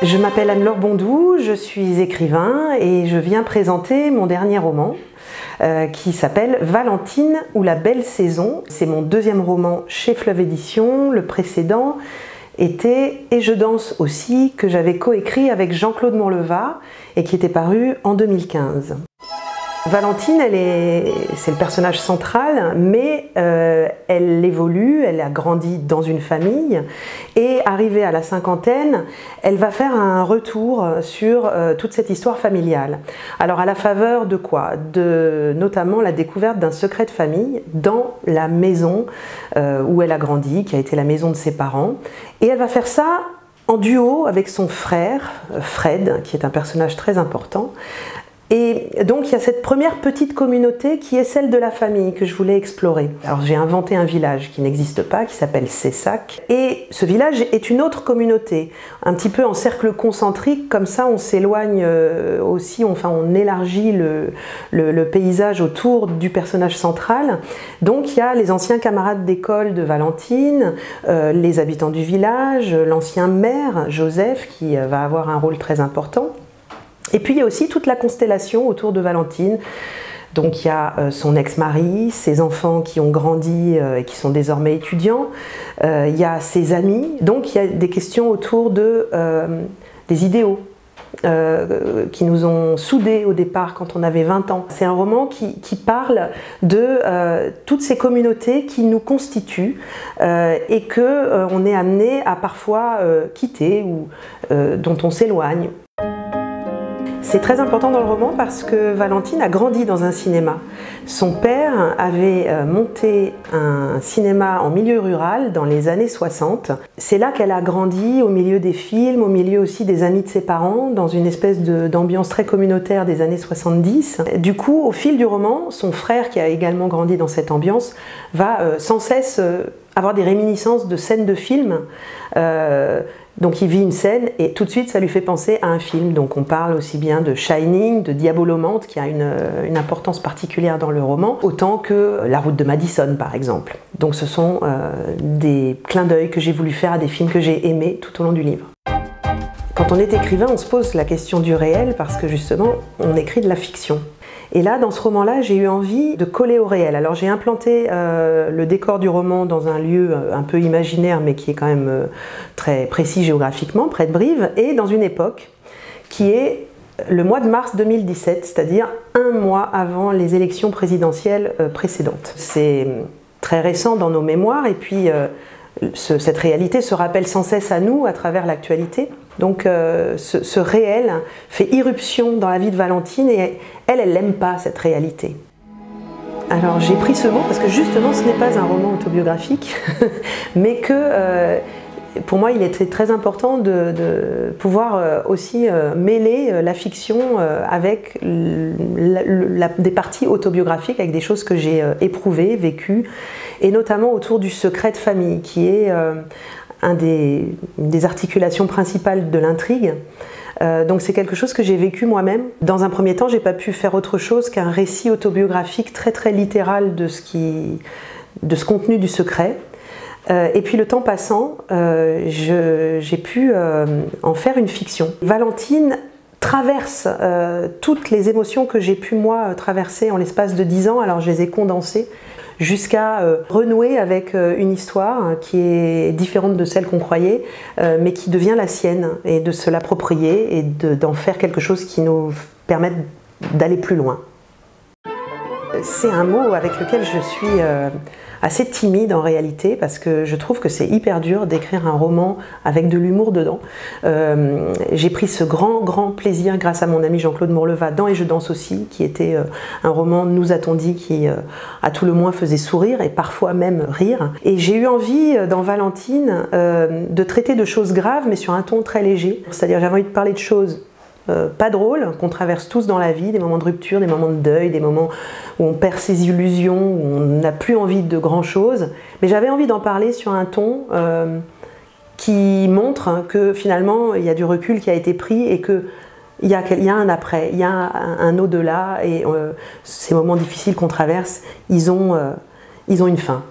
Je m'appelle Anne-Laure Bondou, je suis écrivain et je viens présenter mon dernier roman qui s'appelle Valentine ou la belle saison. C'est mon deuxième roman chez Fleuve Édition. Le précédent était Et je danse aussi, que j'avais coécrit avec Jean-Claude Monleva et qui était paru en 2015. Valentine, c'est le personnage central, mais elle évolue, elle a grandi dans une famille et arrivée à la cinquantaine, elle va faire un retour sur toute cette histoire familiale. Alors à la faveur de quoi? De notamment la découverte d'un secret de famille dans la maison où elle a grandi, qui a été la maison de ses parents. Et elle va faire ça en duo avec son frère, Fred, qui est un personnage très important. Et donc il y a cette première petite communauté qui est celle de la famille que je voulais explorer. Alors j'ai inventé un village qui n'existe pas, qui s'appelle Cessac. Et ce village est une autre communauté, un petit peu en cercle concentrique, comme ça on s'éloigne aussi, enfin on élargit le paysage autour du personnage central. Donc il y a les anciens camarades d'école de Valentine, les habitants du village, l'ancien maire, Joseph, qui va avoir un rôle très important. Et puis il y a aussi toute la constellation autour de Valentine. Donc il y a son ex-mari, ses enfants qui ont grandi et qui sont désormais étudiants, il y a ses amis, donc il y a des questions autour des idéaux qui nous ont soudés au départ quand on avait 20 ans. C'est un roman qui parle de toutes ces communautés qui nous constituent et qu'on est amené à parfois quitter ou dont on s'éloigne. C'est très important dans le roman parce que Valentine a grandi dans un cinéma. Son père avait monté un cinéma en milieu rural dans les années 60. C'est là qu'elle a grandi, au milieu des films, au milieu aussi des amis de ses parents, dans une espèce d'ambiance très communautaire des années 70. Du coup, au fil du roman, son frère, qui a également grandi dans cette ambiance, va sans cesse avoir des réminiscences de scènes de films. Donc il vit une scène et tout de suite ça lui fait penser à un film. Donc on parle aussi bien de Shining, de Diabolomante qui a une importance particulière dans le roman, autant que La route de Madison par exemple. Donc ce sont des clins d'œil que j'ai voulu faire à des films que j'ai aimés tout au long du livre. Quand on est écrivain, on se pose la question du réel parce que justement on écrit de la fiction. Et là, dans ce roman-là, j'ai eu envie de coller au réel. Alors j'ai implanté le décor du roman dans un lieu un peu imaginaire, mais qui est quand même très précis géographiquement, près de Brive, et dans une époque qui est le mois de mars 2017, c'est-à-dire un mois avant les élections présidentielles précédentes. C'est très récent dans nos mémoires, et puis cette réalité se rappelle sans cesse à nous à travers l'actualité. Donc ce réel fait irruption dans la vie de Valentine et elle n'aime pas cette réalité. Alors j'ai pris ce mot parce que justement ce n'est pas un roman autobiographique, mais que pour moi il était très important de pouvoir aussi mêler la fiction avec des parties autobiographiques, avec des choses que j'ai éprouvées, vécues, et notamment autour du secret de famille qui est des articulations principales de l'intrigue. Donc c'est quelque chose que j'ai vécu moi-même. Dans un premier temps, j'ai pas pu faire autre chose qu'un récit autobiographique très littéral de ce contenu du secret. Et puis le temps passant, j'ai pu en faire une fiction. Valentine traverse toutes les émotions que j'ai pu moi traverser en l'espace de 10 ans, alors je les ai condensées jusqu'à renouer avec une histoire qui est différente de celle qu'on croyait, mais qui devient la sienne, et de se l'approprier et d'en faire quelque chose qui nous permette d'aller plus loin. C'est un mot avec lequel je suis assez timide en réalité, parce que je trouve que c'est hyper dur d'écrire un roman avec de l'humour dedans. J'ai pris ce grand plaisir grâce à mon ami Jean-Claude Monleva dans Et je danse aussi, qui était un roman, nous a-t-on dit, qui à tout le moins faisait sourire et parfois même rire. Et j'ai eu envie dans Valentine de traiter de choses graves mais sur un ton très léger. C'est-à-dire j'avais envie de parler de choses pas drôles, qu'on traverse tous dans la vie, des moments de rupture, des moments de deuil, des moments où on perd ses illusions, où on n'a plus envie de grand chose. Mais j'avais envie d'en parler sur un ton qui montre que finalement il y a du recul qui a été pris et qu'il y a un après, il y a un au-delà, et ces moments difficiles qu'on traverse, ils ont une fin.